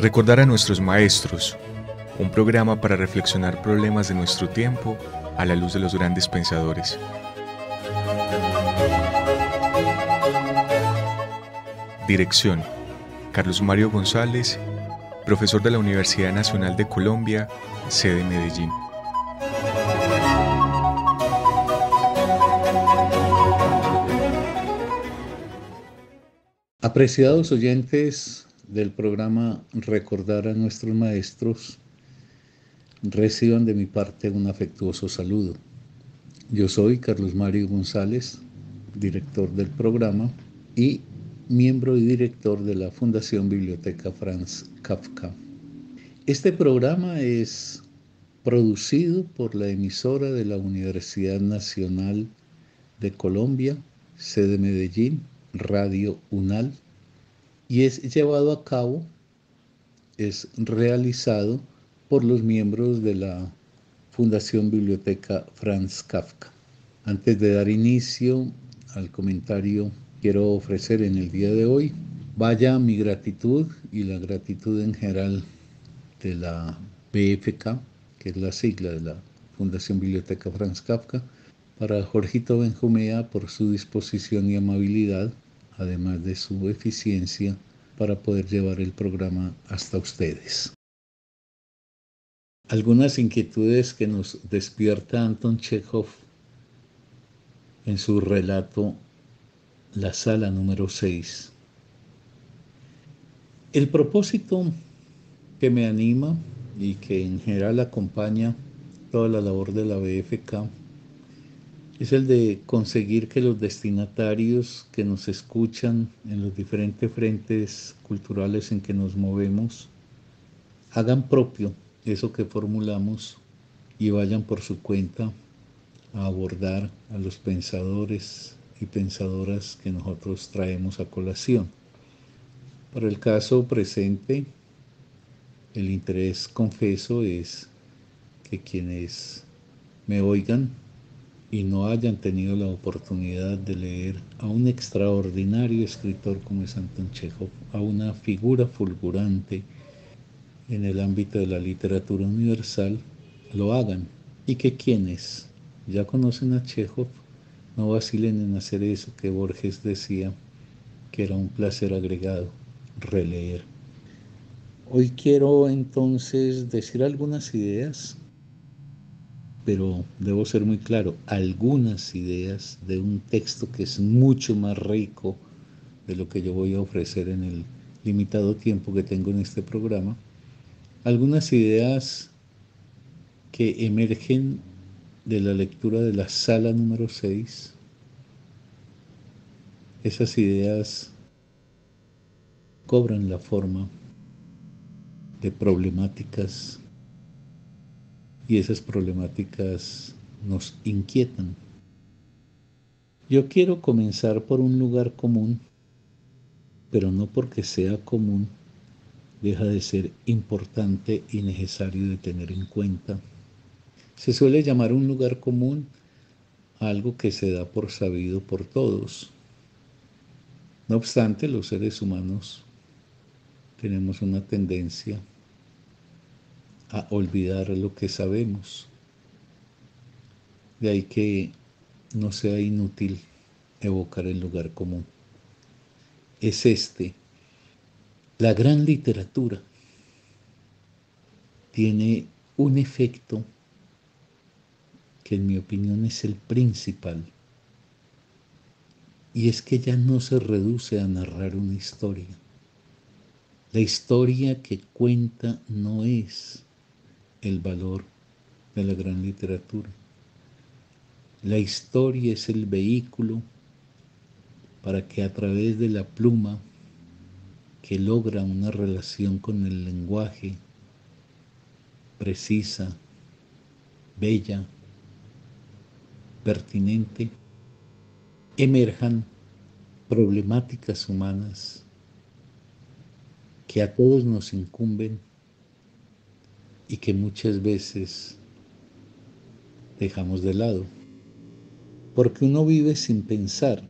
Recordar a nuestros maestros, un programa para reflexionar problemas de nuestro tiempo a la luz de los grandes pensadores. Dirección: Carlos Mario González, profesor de la Universidad Nacional de Colombia, sede Medellín. Apreciados oyentes del programa Recordar a nuestros maestros, reciban de mi parte un afectuoso saludo. Yo soy Carlos Mario González, director del programa y miembro y director de la Fundación Biblioteca Franz Kafka. Este programa es producido por la emisora de la Universidad Nacional de Colombia, sede Medellín, Radio UNAL, y es llevado a cabo, es realizado por los miembros de la Fundación Biblioteca Franz Kafka. Antes de dar inicio al comentario, quiero ofrecer en el día de hoy, vaya mi gratitud y la gratitud en general de la BFK, que es la sigla de la Fundación Biblioteca Franz Kafka, para Jorgito Benjumea por su disposición y amabilidad, además de su eficiencia para poder llevar el programa hasta ustedes. Algunas inquietudes que nos despierta Anton Chekhov en su relato La sala número 6. El propósito que me anima y que en general acompaña toda la labor de la BFK es el de conseguir que los destinatarios que nos escuchan en los diferentes frentes culturales en que nos movemos hagan propio eso que formulamos y vayan por su cuenta a abordar a los pensadores y pensadoras que nosotros traemos a colación. Para el caso presente, el interés, confeso, es que quienes me oigan y no hayan tenido la oportunidad de leer a un extraordinario escritor como es Anton Chekhov, a una figura fulgurante en el ámbito de la literatura universal, lo hagan. Y que quienes ya conocen a Chekhov no vacilen en hacer eso que Borges decía que era un placer agregado, releer. Hoy quiero entonces decir algunas ideas, pero debo ser muy claro, algunas ideas de un texto que es mucho más rico de lo que yo voy a ofrecer en el limitado tiempo que tengo en este programa. Algunas ideas que emergen de la lectura de la sala número 6. Esas ideas cobran la forma de problemáticas y esas problemáticas nos inquietan. Yo quiero comenzar por un lugar común, pero no porque sea común deja de ser importante y necesario de tener en cuenta. Se suele llamar un lugar común a algo que se da por sabido por todos. No obstante, los seres humanos tenemos una tendencia a olvidar lo que sabemos. De ahí que no sea inútil evocar el lugar común. Es este. La gran literatura tiene un efecto que en mi opinión es el principal, y es que ya no se reduce a narrar una historia. La historia que cuenta no es el valor de la gran literatura. La historia es el vehículo para que a través de la pluma que logra una relación con el lenguaje precisa, bella, pertinente, emerjan problemáticas humanas que a todos nos incumben y que muchas veces dejamos de lado, porque uno vive sin pensar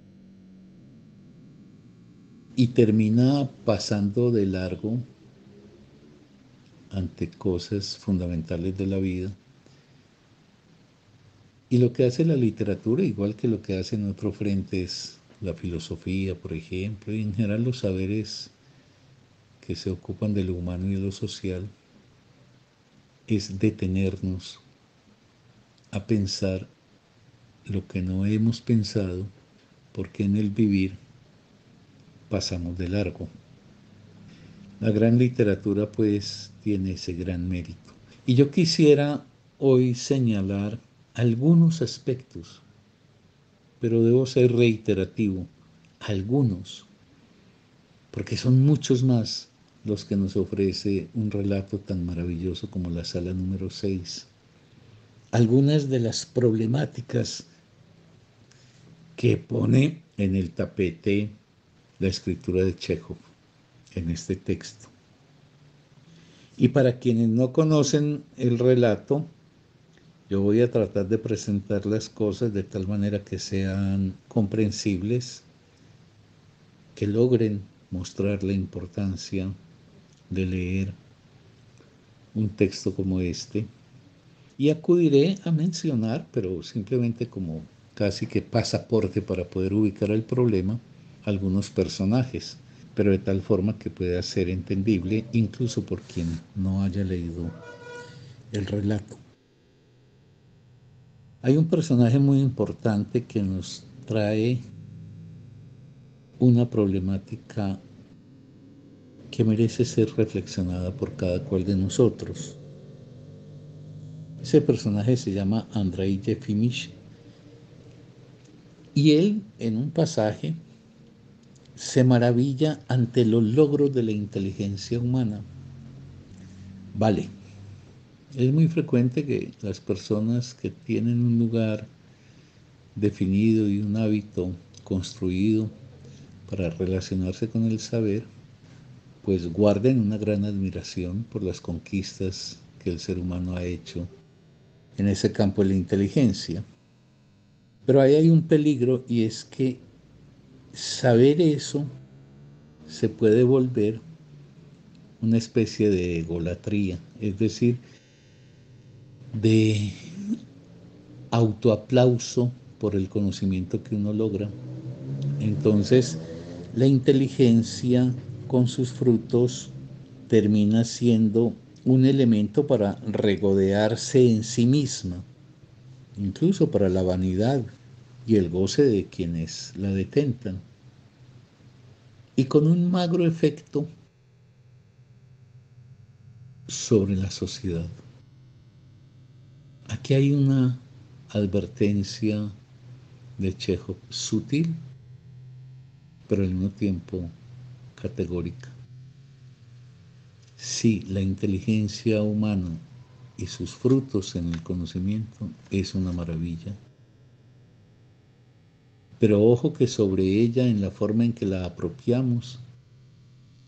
y termina pasando de largo ante cosas fundamentales de la vida. Y lo que hace la literatura, igual que lo que hace en otro frente, es la filosofía, por ejemplo, y en general los saberes que se ocupan de lo humano y de lo social, es detenernos a pensar lo que no hemos pensado, porque en el vivir pasamos de largo. La gran literatura pues tiene ese gran mérito. Y yo quisiera hoy señalar algunos aspectos, pero debo ser reiterativo, algunos, porque son muchos más los que nos ofrece un relato tan maravilloso como la sala número 6. Algunas de las problemáticas que pone en el tapete la escritura de Chekhov en este texto. Y para quienes no conocen el relato, yo voy a tratar de presentar las cosas de tal manera que sean comprensibles, que logren mostrar la importancia de leer un texto como este. Y acudiré a mencionar, pero simplemente como casi que pasaporte para poder ubicar el problema, algunos personajes, pero de tal forma que pueda ser entendible incluso por quien no haya leído el relato. Hay un personaje muy importante que nos trae una problemática que merece ser reflexionada por cada cual de nosotros. Ese personaje se llama Andrei Yefimich y él en un pasaje se maravilla ante los logros de la inteligencia humana. Vale, es muy frecuente que las personas que tienen un lugar definido y un hábito construido para relacionarse con el saber, pues guarden una gran admiración por las conquistas que el ser humano ha hecho en ese campo de la inteligencia. Pero ahí hay un peligro y es que saber eso se puede volver una especie de egolatría, es decir, de autoaplauso por el conocimiento que uno logra. Entonces, la inteligencia con sus frutos termina siendo un elemento para regodearse en sí misma, incluso para la vanidad y el goce de quienes la detentan, y con un magro efecto sobre la sociedad. Aquí hay una advertencia de Chekhov sutil, pero al mismo tiempo categórica. Sí, la inteligencia humana y sus frutos en el conocimiento es una maravilla. Pero ojo que sobre ella, en la forma en que la apropiamos,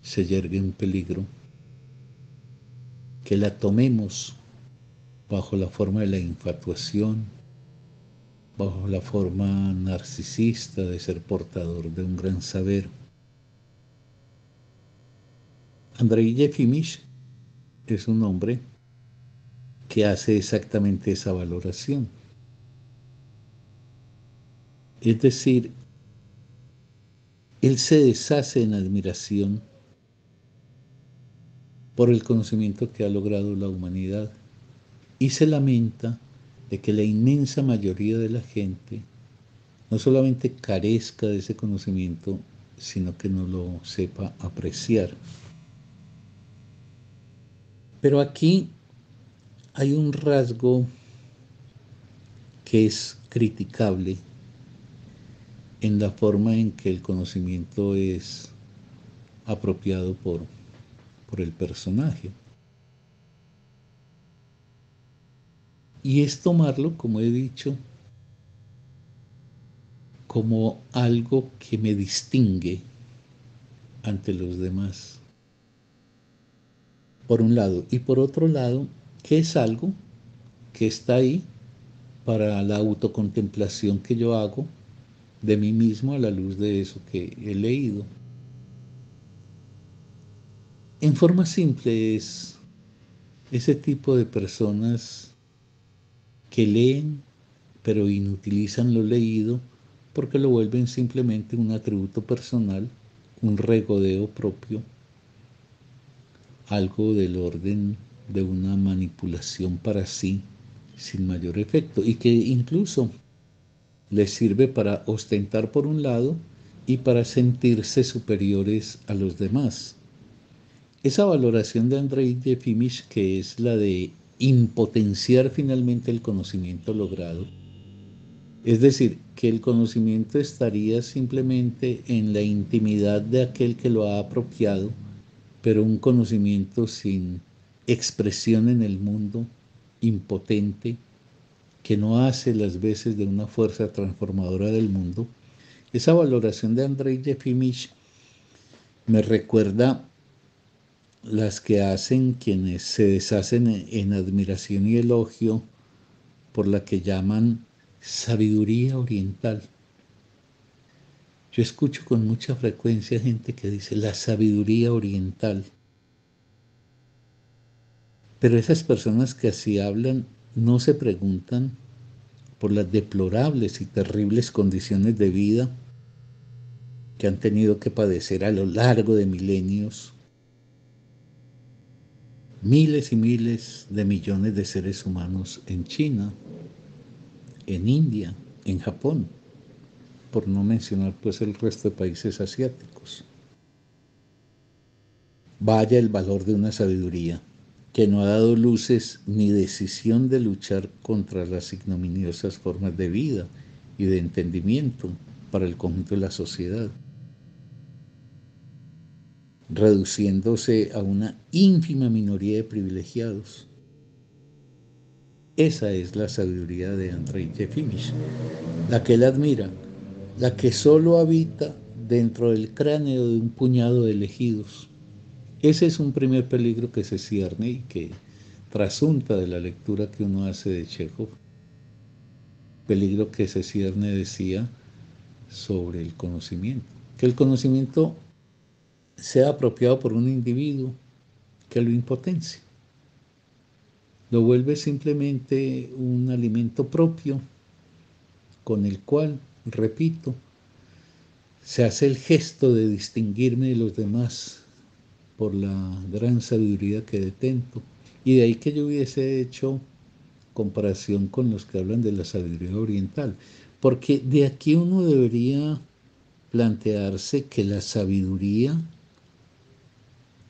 se yergue un peligro. Que la tomemos bajo la forma de la infatuación, bajo la forma narcisista de ser portador de un gran saber. Andrei Yefimich es un hombre que hace exactamente esa valoración. Es decir, él se deshace en admiración por el conocimiento que ha logrado la humanidad y se lamenta de que la inmensa mayoría de la gente no solamente carezca de ese conocimiento, sino que no lo sepa apreciar. Pero aquí hay un rasgo que es criticable en la forma en que el conocimiento es apropiado por el personaje. Y es tomarlo, como he dicho, como algo que me distingue ante los demás, por un lado. Y por otro lado, que es algo que está ahí para la autocontemplación que yo hago de mí mismo a la luz de eso que he leído. En forma simple es ese tipo de personas que leen pero inutilizan lo leído porque lo vuelven simplemente un atributo personal, un regodeo propio, algo del orden de una manipulación para sí sin mayor efecto y que incluso les sirve para ostentar por un lado y para sentirse superiores a los demás. Esa valoración de Andrei Yefimich, que es la de impotenciar finalmente el conocimiento logrado, es decir, que el conocimiento estaría simplemente en la intimidad de aquel que lo ha apropiado, pero un conocimiento sin expresión en el mundo, impotente, que no hace las veces de una fuerza transformadora del mundo. Esa valoración de Andrei Yefimich me recuerda las que hacen quienes se deshacen en admiración y elogio por la que llaman sabiduría oriental. Yo escucho con mucha frecuencia gente que dice la sabiduría oriental, pero esas personas que así hablan no se preguntan por las deplorables y terribles condiciones de vida que han tenido que padecer a lo largo de milenios miles y miles de millones de seres humanos en China, en India, en Japón, por no mencionar pues el resto de países asiáticos. Vaya el valor de una sabiduría que no ha dado luces ni decisión de luchar contra las ignominiosas formas de vida y de entendimiento para el conjunto de la sociedad, reduciéndose a una ínfima minoría de privilegiados. Esa es la sabiduría de Andrei Yefimich, la que él admira, la que solo habita dentro del cráneo de un puñado de elegidos. Ese es un primer peligro que se cierne y que trasunta de la lectura que uno hace de Chekhov. Peligro que se cierne, decía, sobre el conocimiento. Que el conocimiento sea apropiado por un individuo que lo impotencia. Lo vuelve simplemente un alimento propio con el cual, repito, se hace el gesto de distinguirme de los demás por la gran sabiduría que detento. Y de ahí que yo hubiese hecho comparación con los que hablan de la sabiduría oriental, porque de aquí uno debería plantearse que la sabiduría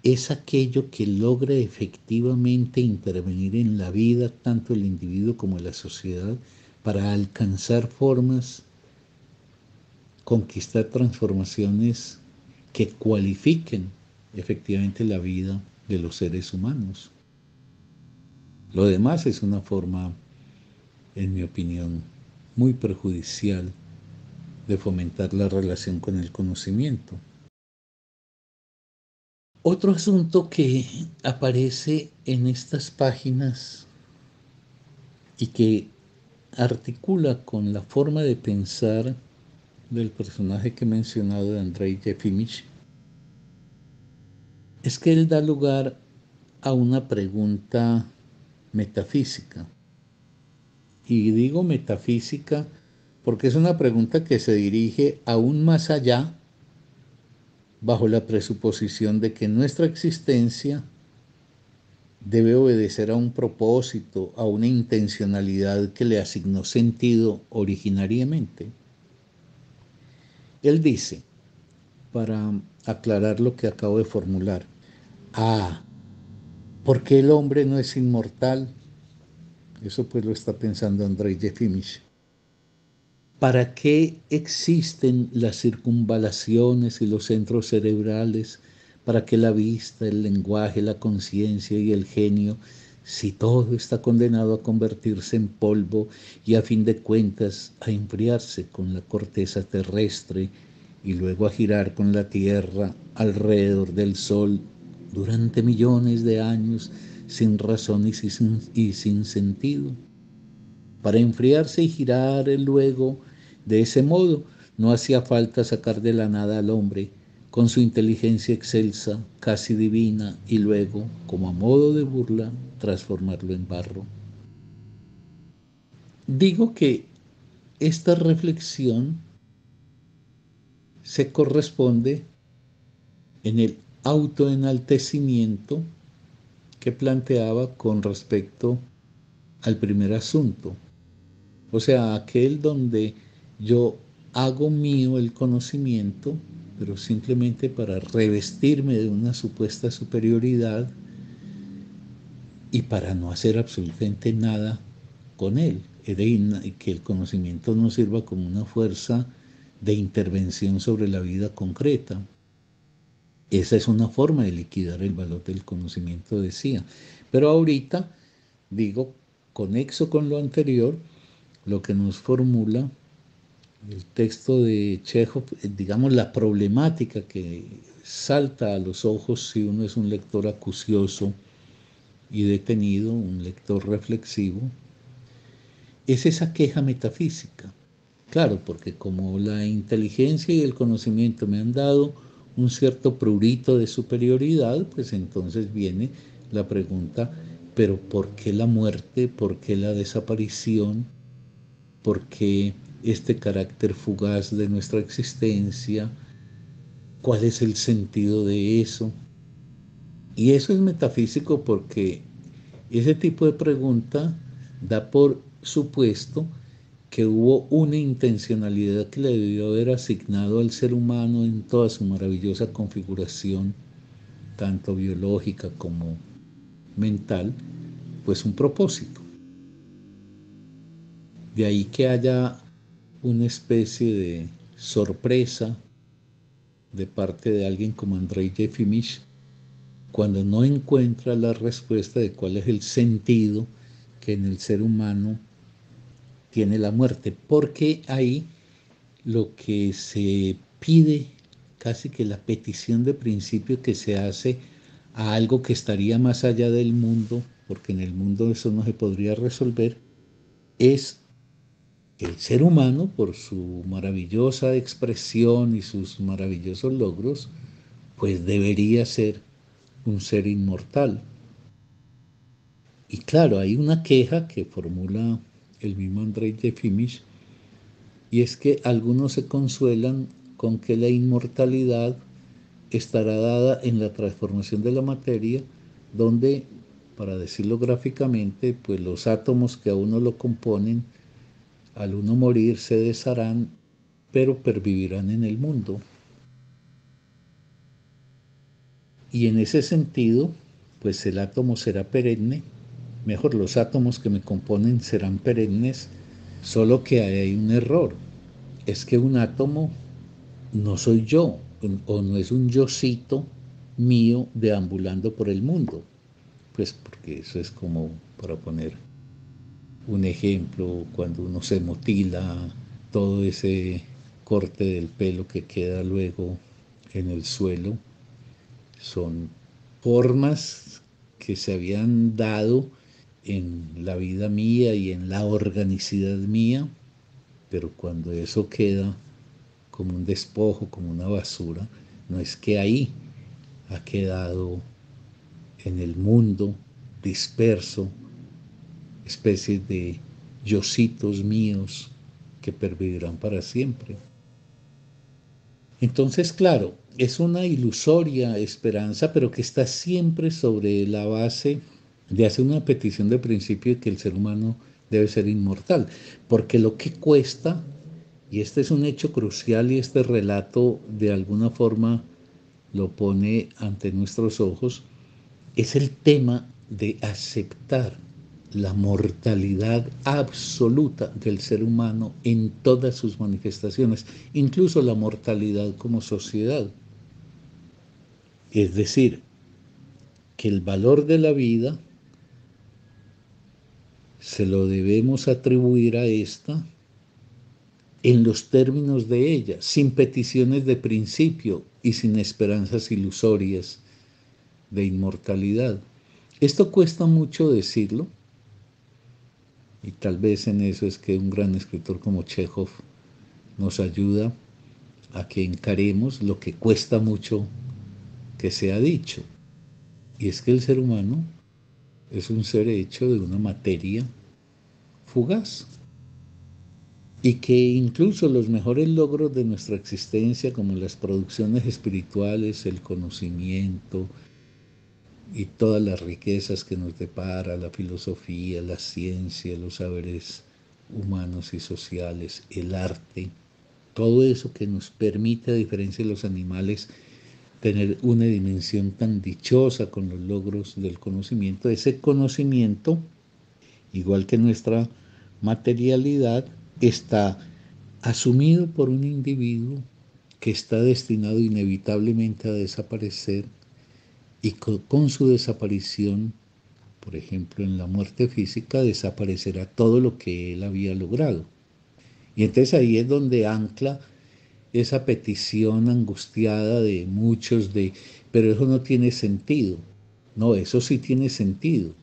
es aquello que logra efectivamente intervenir en la vida, tanto el individuo como la sociedad, para alcanzar formas, conquistar transformaciones que cualifiquen efectivamente la vida de los seres humanos. Lo demás es una forma, en mi opinión, muy perjudicial de fomentar la relación con el conocimiento. Otro asunto que aparece en estas páginas y que articula con la forma de pensar del personaje que he mencionado de Andrei Yefimich es que él da lugar a una pregunta metafísica. Y digo metafísica porque es una pregunta que se dirige aún más allá, bajo la presuposición de que nuestra existencia debe obedecer a un propósito, a una intencionalidad que le asignó sentido originariamente. Él dice, para aclarar lo que acabo de formular, ¿por qué el hombre no es inmortal? Eso pues lo está pensando Andrei Yefimich. ¿Para qué existen las circunvalaciones y los centros cerebrales? ¿Para qué la vista, el lenguaje, la conciencia y el genio, si todo está condenado a convertirse en polvo y a fin de cuentas a enfriarse con la corteza terrestre y luego a girar con la tierra alrededor del sol durante millones de años sin razón y sin sentido? Para enfriarse y girar luego de ese modo, no hacía falta sacar de la nada al hombre, con su inteligencia excelsa, casi divina, y luego, como a modo de burla, transformarlo en barro. Digo que esta reflexión se corresponde en el autoenaltecimiento que planteaba con respecto al primer asunto. O sea, aquel donde yo hago mío el conocimiento, pero simplemente para revestirme de una supuesta superioridad y para no hacer absolutamente nada con él. Y que el conocimiento no sirva como una fuerza de intervención sobre la vida concreta. Esa es una forma de liquidar el valor del conocimiento, decía. Pero ahorita, digo, conexo con lo anterior, lo que nos formula el texto de Chekhov, digamos, la problemática que salta a los ojos si uno es un lector acucioso y detenido, un lector reflexivo, es esa queja metafísica. Claro, porque como la inteligencia y el conocimiento me han dado un cierto prurito de superioridad, pues entonces viene la pregunta, pero ¿por qué la muerte? ¿Por qué la desaparición? ¿Por qué este carácter fugaz de nuestra existencia? ¿Cuál es el sentido de eso? Y eso es metafísico porque ese tipo de pregunta da por supuesto que hubo una intencionalidad que le debió haber asignado al ser humano en toda su maravillosa configuración, tanto biológica como mental, pues un propósito. De ahí que haya una especie de sorpresa de parte de alguien como Andrei Jefimich cuando no encuentra la respuesta de cuál es el sentido que en el ser humano tiene la muerte, porque ahí lo que se pide, casi que la petición de principio que se hace a algo que estaría más allá del mundo, porque en el mundo eso no se podría resolver, es el ser humano, por su maravillosa expresión y sus maravillosos logros, pues debería ser un ser inmortal. Y claro, hay una queja que formula el mismo Andrei Jefimich, y es que algunos se consuelan con que la inmortalidad estará dada en la transformación de la materia, donde, para decirlo gráficamente, pues los átomos que a uno lo componen, al uno morir se desharán, pero pervivirán en el mundo. Y en ese sentido, pues el átomo será perenne, mejor, los átomos que me componen serán perennes, solo que hay un error. Es que un átomo no soy yo, o no es un yocito mío deambulando por el mundo. Pues porque eso es como, para poner un ejemplo, cuando uno se motila, todo ese corte del pelo que queda luego en el suelo, son formas que se habían dado en la vida mía y en la organicidad mía, pero cuando eso queda como un despojo, como una basura, no es que ahí ha quedado en el mundo disperso especies de yocitos míos que pervivirán para siempre. Entonces, claro, es una ilusoria esperanza, pero que está siempre sobre la base de hacer una petición de principio de que el ser humano debe ser inmortal, porque lo que cuesta, y este es un hecho crucial y este relato de alguna forma lo pone ante nuestros ojos, es el tema de aceptar la mortalidad absoluta del ser humano en todas sus manifestaciones, incluso la mortalidad como sociedad. Es decir, que el valor de la vida se lo debemos atribuir a esta en los términos de ella, sin peticiones de principio y sin esperanzas ilusorias de inmortalidad. Esto cuesta mucho decirlo, y tal vez en eso es que un gran escritor como Chekhov nos ayuda a que encaremos lo que cuesta mucho que sea dicho. Y es que el ser humano es un ser hecho de una materia fugaz. Y que incluso los mejores logros de nuestra existencia, como las producciones espirituales, el conocimiento y todas las riquezas que nos depara la filosofía, la ciencia, los saberes humanos y sociales, el arte, todo eso que nos permite, a diferencia de los animales, tener una dimensión tan dichosa con los logros del conocimiento, ese conocimiento, igual que nuestra materialidad, está asumido por un individuo que está destinado inevitablemente a desaparecer y con su desaparición, por ejemplo, en la muerte física, desaparecerá todo lo que él había logrado. Y entonces ahí es donde ancla esa petición angustiada de muchos de, pero eso no tiene sentido. No, eso sí tiene sentido.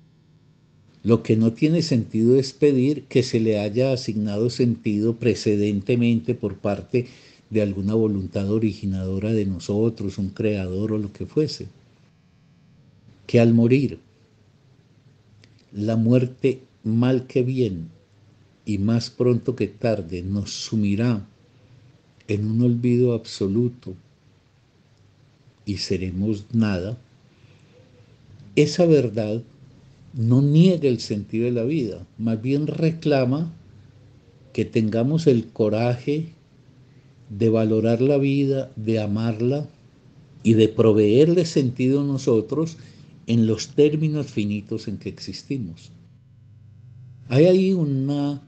Lo que no tiene sentido es pedir que se le haya asignado sentido precedentemente por parte de alguna voluntad originadora de nosotros, un creador o lo que fuese. Que al morir, la muerte mal que bien y más pronto que tarde nos sumirá en un olvido absoluto y seremos nada, esa verdad no niega el sentido de la vida, más bien reclama que tengamos el coraje de valorar la vida, de amarla y de proveerle sentido a nosotros en los términos finitos en que existimos. Hay ahí una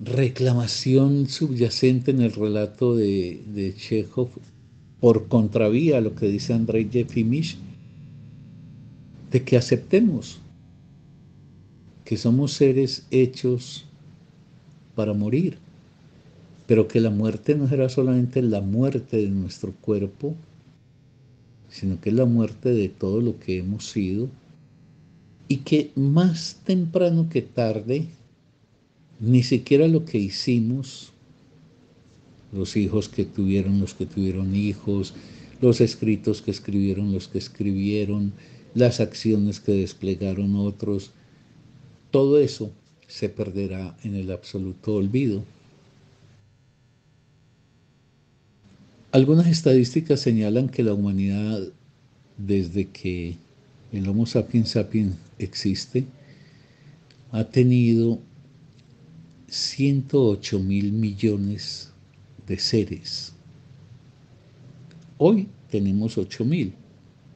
reclamación subyacente en el relato de Chekhov por contravía a lo que dice Andrei Yefimich, de que aceptemos que somos seres hechos para morir, pero que la muerte no será solamente la muerte de nuestro cuerpo, sino que es la muerte de todo lo que hemos sido y que más temprano que tarde, ni siquiera lo que hicimos, los hijos que tuvieron los que tuvieron hijos, los escritos que escribieron los que escribieron, las acciones que desplegaron otros, todo eso se perderá en el absoluto olvido. Algunas estadísticas señalan que la humanidad, desde que el Homo sapiens sapiens existe, ha tenido 108.000 millones de seres. Hoy tenemos 8.000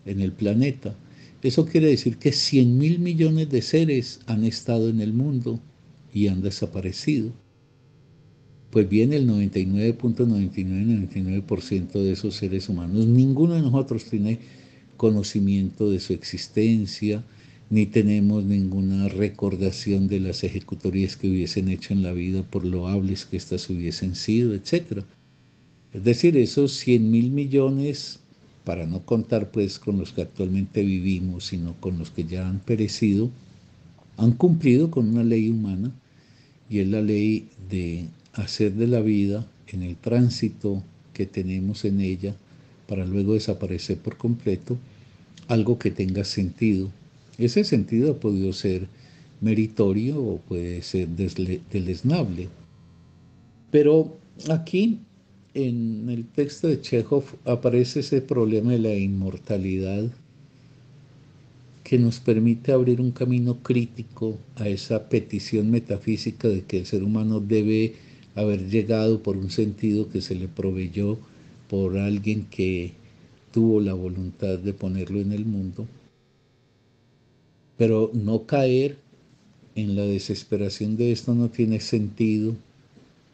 en el planeta. Eso quiere decir que 100.000 millones de seres han estado en el mundo y han desaparecido. Pues bien, el 99.9999% de esos seres humanos, ninguno de nosotros tiene conocimiento de su existencia, ni tenemos ninguna recordación de las ejecutorías que hubiesen hecho en la vida, por loables que éstas hubiesen sido, etc. Es decir, esos 100.000 millones, para no contar pues con los que actualmente vivimos, sino con los que ya han perecido, han cumplido con una ley humana, y es la ley de hacer de la vida, en el tránsito que tenemos en ella, para luego desaparecer por completo, algo que tenga sentido. Ese sentido ha podido ser meritorio o puede ser deleznable. Pero aquí, en el texto de Chekhov, aparece ese problema de la inmortalidad que nos permite abrir un camino crítico a esa petición metafísica de que el ser humano debe haber llegado por un sentido que se le proveyó por alguien que tuvo la voluntad de ponerlo en el mundo, pero no caer en la desesperación de esto no tiene sentido,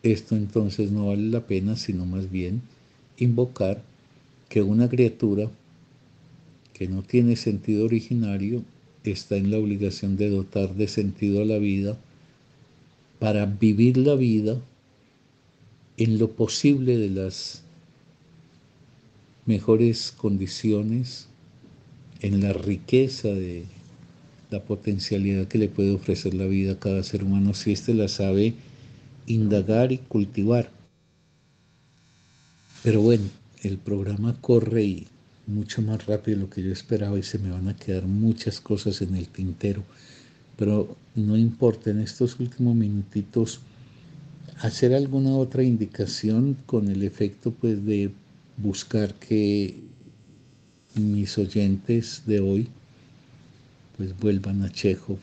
esto entonces no vale la pena, sino más bien invocar que una criatura que no tiene sentido originario está en la obligación de dotar de sentido a la vida para vivir la vida en lo posible de las mejores condiciones, en la riqueza de la potencialidad que le puede ofrecer la vida a cada ser humano si éste la sabe indagar y cultivar. Pero bueno, el programa corre y mucho más rápido de lo que yo esperaba y se me van a quedar muchas cosas en el tintero. Pero no importa, en estos últimos minutitos hacer alguna otra indicación con el efecto pues de buscar que mis oyentes de hoy pues vuelvan a Chekhov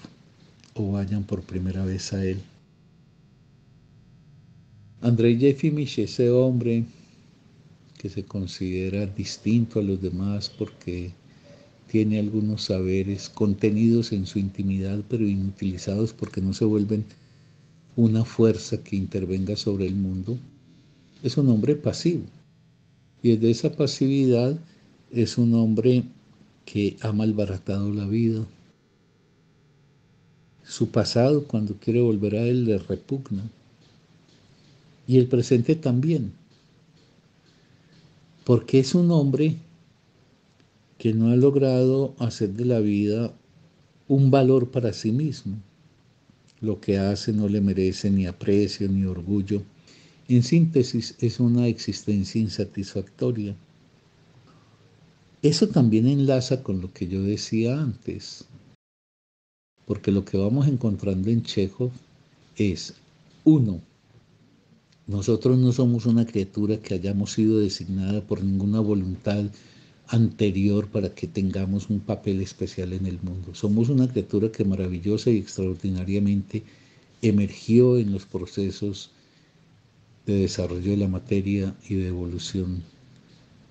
o vayan por primera vez a él. Andrei Yefimich, ese hombre que se considera distinto a los demás porque tiene algunos saberes contenidos en su intimidad pero inutilizados porque no se vuelven una fuerza que intervenga sobre el mundo, es un hombre pasivo. Y desde esa pasividad es un hombre que ha malbaratado la vida. Su pasado, cuando quiere volver a él, le repugna. Y el presente también. Porque es un hombre que no ha logrado hacer de la vida un valor para sí mismo. Lo que hace no le merece ni aprecio ni orgullo. En síntesis, es una existencia insatisfactoria. Eso también enlaza con lo que yo decía antes, porque lo que vamos encontrando en Chekhov es, uno, nosotros no somos una criatura que hayamos sido designada por ninguna voluntad anterior para que tengamos un papel especial en el mundo. Somos una criatura que maravillosa y extraordinariamente emergió en los procesos de desarrollo de la materia y de evolución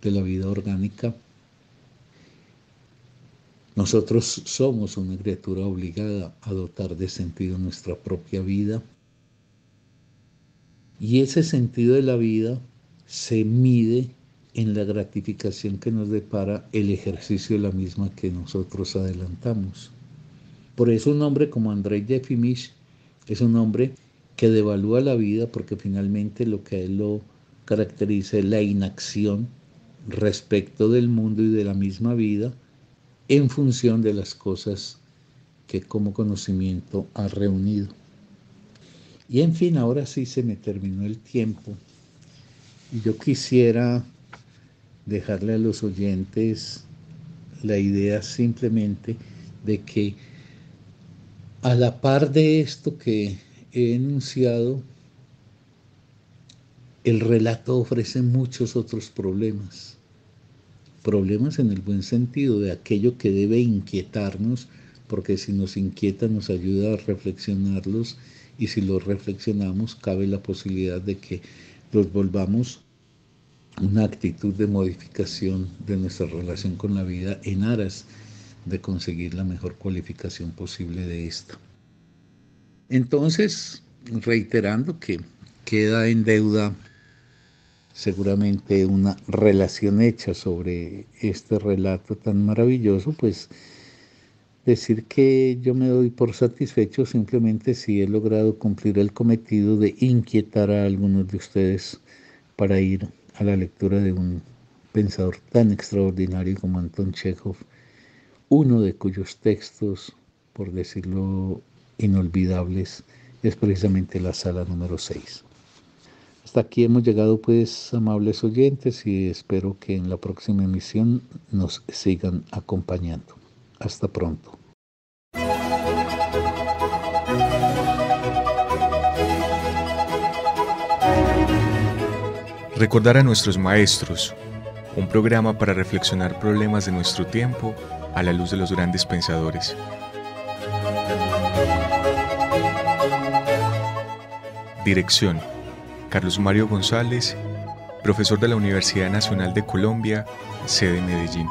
de la vida orgánica. Nosotros somos una criatura obligada a dotar de sentido nuestra propia vida. Y ese sentido de la vida se mide en la gratificación que nos depara el ejercicio de la misma que nosotros adelantamos. Por eso un hombre como Andrei Yefimich es un hombre que devalúa la vida porque finalmente lo que a él lo caracteriza es la inacción respecto del mundo y de la misma vida en función de las cosas que como conocimiento ha reunido. Y en fin, ahora sí se me terminó el tiempo y yo quisiera dejarle a los oyentes la idea simplemente de que a la par de esto que he enunciado, el relato ofrece muchos otros problemas. Problemas en el buen sentido de aquello que debe inquietarnos, porque si nos inquieta nos ayuda a reflexionarlos y si los reflexionamos cabe la posibilidad de que los volvamos una actitud de modificación de nuestra relación con la vida en aras de conseguir la mejor cualificación posible de esta. Entonces, reiterando que queda en deuda seguramente una relación hecha sobre este relato tan maravilloso, pues decir que yo me doy por satisfecho simplemente si he logrado cumplir el cometido de inquietar a algunos de ustedes para ir a la lectura de un pensador tan extraordinario como Anton Chekhov, uno de cuyos textos, por decirlo inolvidables, es precisamente la sala número 6. Hasta aquí hemos llegado, pues, amables oyentes, y espero que en la próxima emisión nos sigan acompañando. Hasta pronto. Recordar a nuestros maestros, un programa para reflexionar problemas de nuestro tiempo a la luz de los grandes pensadores. Dirección: Carlos Mario González, profesor de la Universidad Nacional de Colombia, sede Medellín.